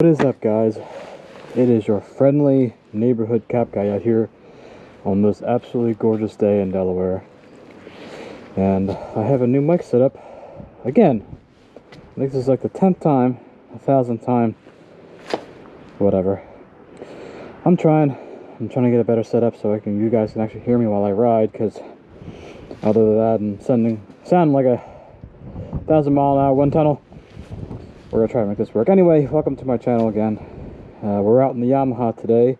What is up, guys? It is your friendly neighborhood cap guy out here on this absolutely gorgeous day in Delaware, and I have a new mic set up again. I think this is like the 10th time, 1,000th time, whatever. I'm trying to get a better setup so you guys can actually hear me while I ride, because other than that and sounding like a 1,000-mile-an-hour wind tunnel, we're gonna try to make this work. Anyway, welcome to my channel again. We're out in the Yamaha today,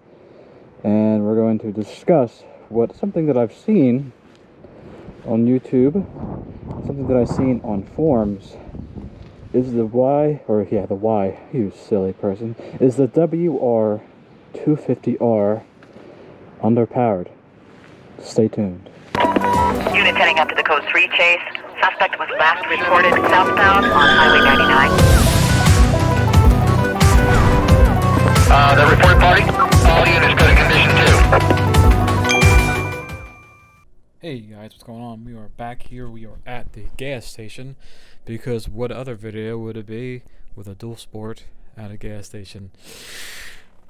and we're going to discuss something that I've seen on YouTube, something that I've seen on forums. Is the Y, you silly person, is the WR250R underpowered? Stay tuned. Unit heading up to the Code 3 chase. Suspect was last reported southbound on Highway 99. The report party, all units go to condition 2. Hey guys, what's going on? We are back here. We are at the gas station, because what other video would it be with a dual sport at a gas station?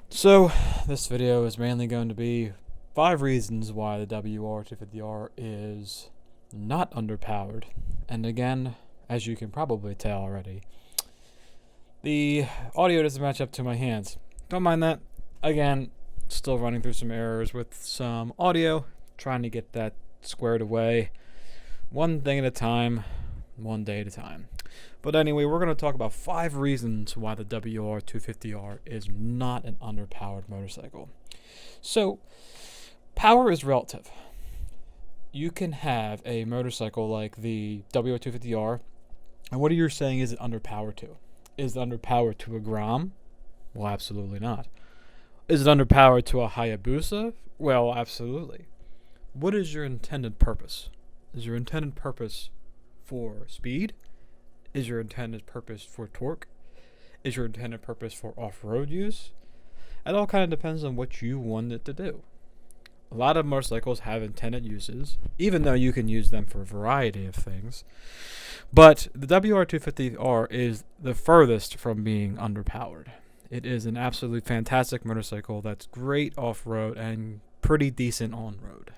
So this video is mainly going to be 5 reasons why the WR250R is not underpowered. And again, as you can probably tell already, the audio doesn't match up to my hands. Don't mind that. Again, still running through some errors with some audio, trying to get that squared away. One thing at a time, one day at a time. But anyway, we're going to talk about 5 reasons why the WR250R is not an underpowered motorcycle. So, power is relative. You can have a motorcycle like the WR250R, and what are you saying is it underpowered to? Is it underpowered to a Grom? Well, absolutely not. Is it underpowered to a Hayabusa? Well, absolutely. What is your intended purpose? Is your intended purpose for speed? Is your intended purpose for torque? Is your intended purpose for off-road use? It all kind of depends on what you want it to do. A lot of motorcycles have intended uses, even though you can use them for a variety of things. But the WR250R is the furthest from being underpowered. It is an absolutely fantastic motorcycle that's great off-road and pretty decent on-road.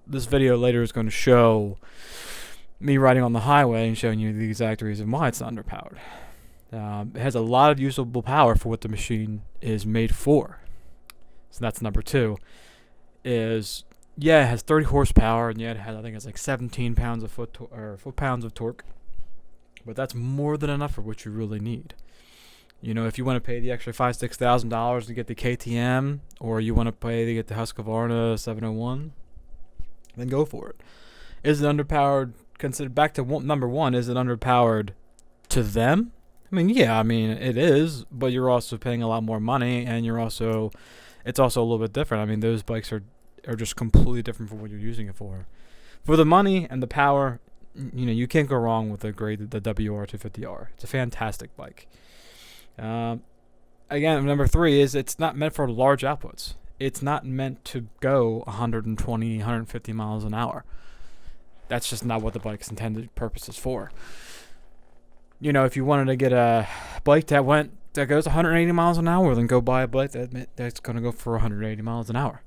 This video later is going to show me riding on the highway and showing you the exact reason why it's underpowered. It has a lot of usable power for what the machine is made for. So that's number 2. It has 30 horsepower, and it has like 17 pounds of foot-pounds of torque. But that's more than enough for what you really need. You know, if you want to pay the extra $5,000-$6,000 to get the KTM, or you want to pay to get the Husqvarna 701, then go for it. Is it underpowered? Back to number 1, is it underpowered to them? It is, but you're also paying a lot more money, and it's also a little bit different. I mean, those bikes are just completely different from what you're using it for. For the money and the power, you can't go wrong with the WR250R. It's a fantastic bike. Again, number 3 is it's not meant for large outputs. It's not meant to go 120, 150 miles an hour. That's just not what the bike's intended purpose is for. If you wanted to get a bike that goes 180 miles an hour, then go buy a bike that's going to go for 180 miles an hour.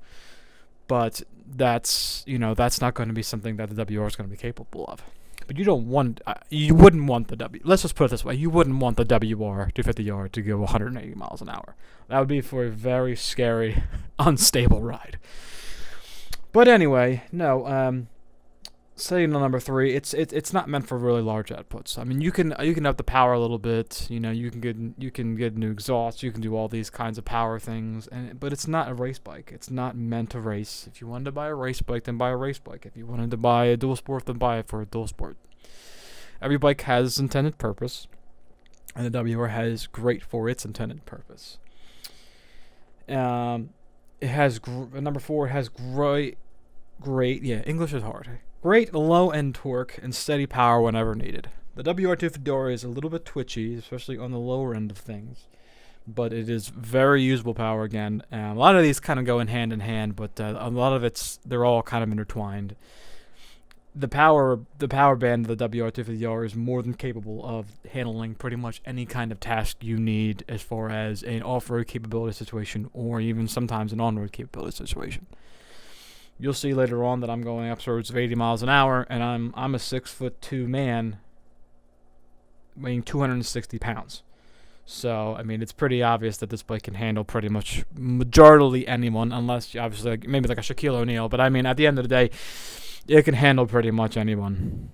But that's not going to be something that the WR is going to be capable of. But you wouldn't want let's just put it this way, you wouldn't want the WR250R to go 180 miles an hour. That would be for a very scary, unstable ride. But anyway, no, saying on number 3, it's not meant for really large outputs. I mean, you can up the power a little bit. You can get new exhaust. You can do all these kinds of power things. But it's not a race bike. It's not meant to race. If you wanted to buy a race bike, then buy a race bike. If you wanted to buy a dual sport, then buy it for a dual sport. Every bike has its intended purpose, and the WR is great for its intended purpose. It has number 4. It has great. English is hard. Great low-end torque and steady power whenever needed. The WR250R is a little bit twitchy, especially on the lower end of things, but it is very usable power again. A lot of these kind of go hand in hand, but a lot of they're all kind of intertwined. the power band of the WR250R is more than capable of handling pretty much any kind of task you need as far as an off-road capability situation or even sometimes an on-road capability situation. You'll see later on that I'm going upwards of 80 miles an hour, and I'm a 6'2" man weighing 260 pounds. So, I mean, it's pretty obvious that this bike can handle pretty much majority anyone, unless you obviously maybe like a Shaquille O'Neal. But I mean, at the end of the day, it can handle pretty much anyone.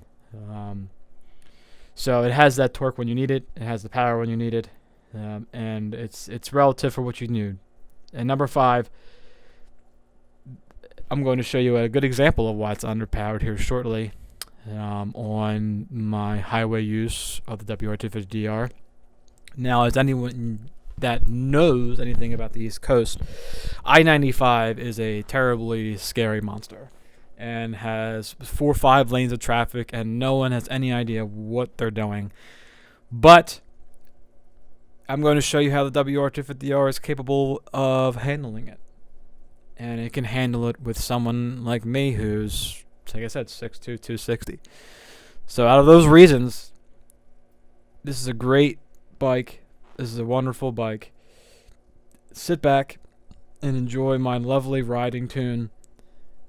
So it has that torque when you need it. It has the power when you need it, and it's relative for what you need. And number 5, I'm going to show you a good example of why it's underpowered here shortly on my highway use of the WR250R. Now, as anyone that knows anything about the East Coast, I-95 is a terribly scary monster and has 4 or 5 lanes of traffic, and no one has any idea what they're doing. But I'm going to show you how the WR250R is capable of handling it. And it can handle it with someone like me who's, like I said, 6'2", 260. So out of those reasons, this is a great bike. This is a wonderful bike. Sit back and enjoy my lovely riding tune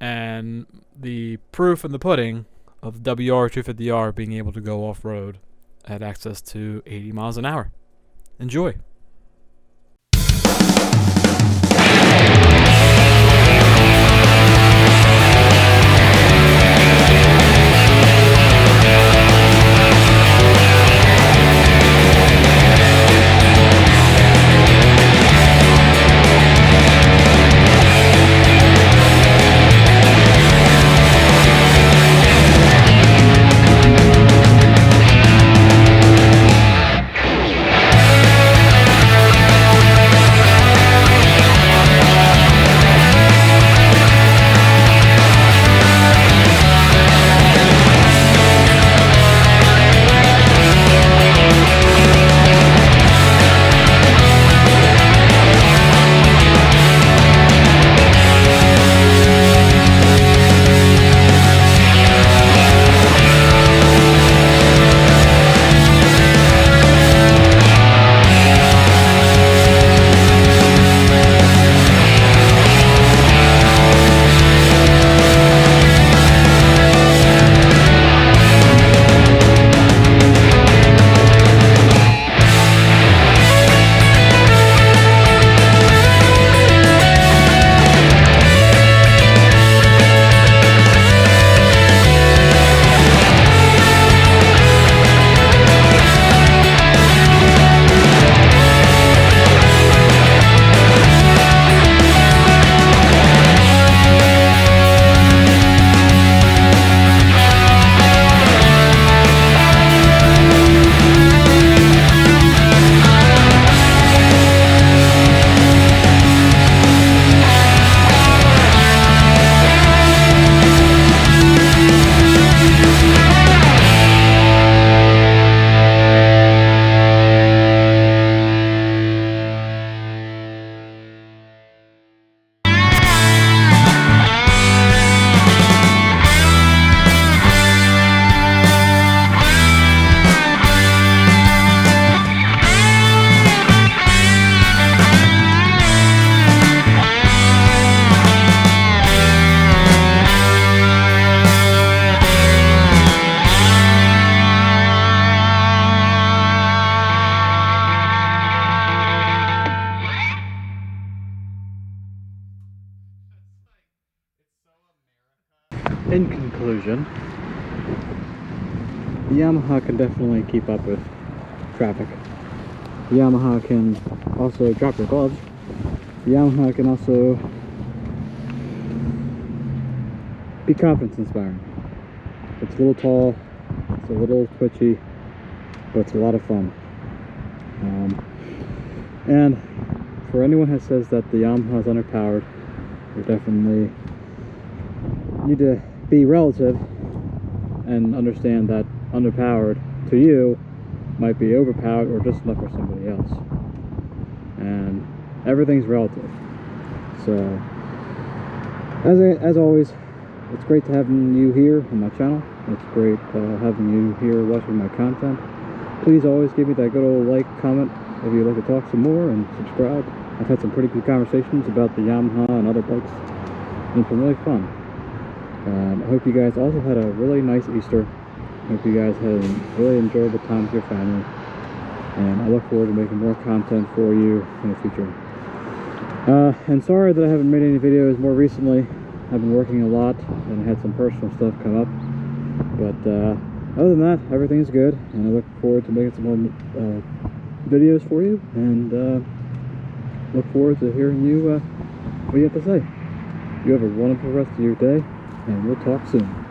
and the proof in the pudding of the WR250R being able to go off-road at access to 80 miles an hour. Enjoy. In conclusion, the Yamaha can definitely keep up with traffic. The Yamaha can also drop your gloves. The Yamaha can also be confidence inspiring. It's a little tall, it's a little twitchy, but it's a lot of fun. And for anyone who says that the Yamaha is underpowered, you definitely need to be relative and understand that underpowered to you might be overpowered or just enough for somebody else. And everything's relative. So, as always, it's great to having you here on my channel. It's great having you here watching my content. Please always give me that good old like, comment if you'd like to talk some more, and subscribe. I've had some pretty good conversations about the Yamaha and other bikes, and it's been really fun. I hope you guys also had a really nice Easter. I hope you guys had a really enjoyable time with your family, and I look forward to making more content for you in the future. And sorry that I haven't made any videos more recently. I've been working a lot and I had some personal stuff come up, but other than that, everything's good, and I look forward to making some more videos for you, and look forward to hearing you what you have to say. You have a wonderful rest of your day, and we'll talk soon.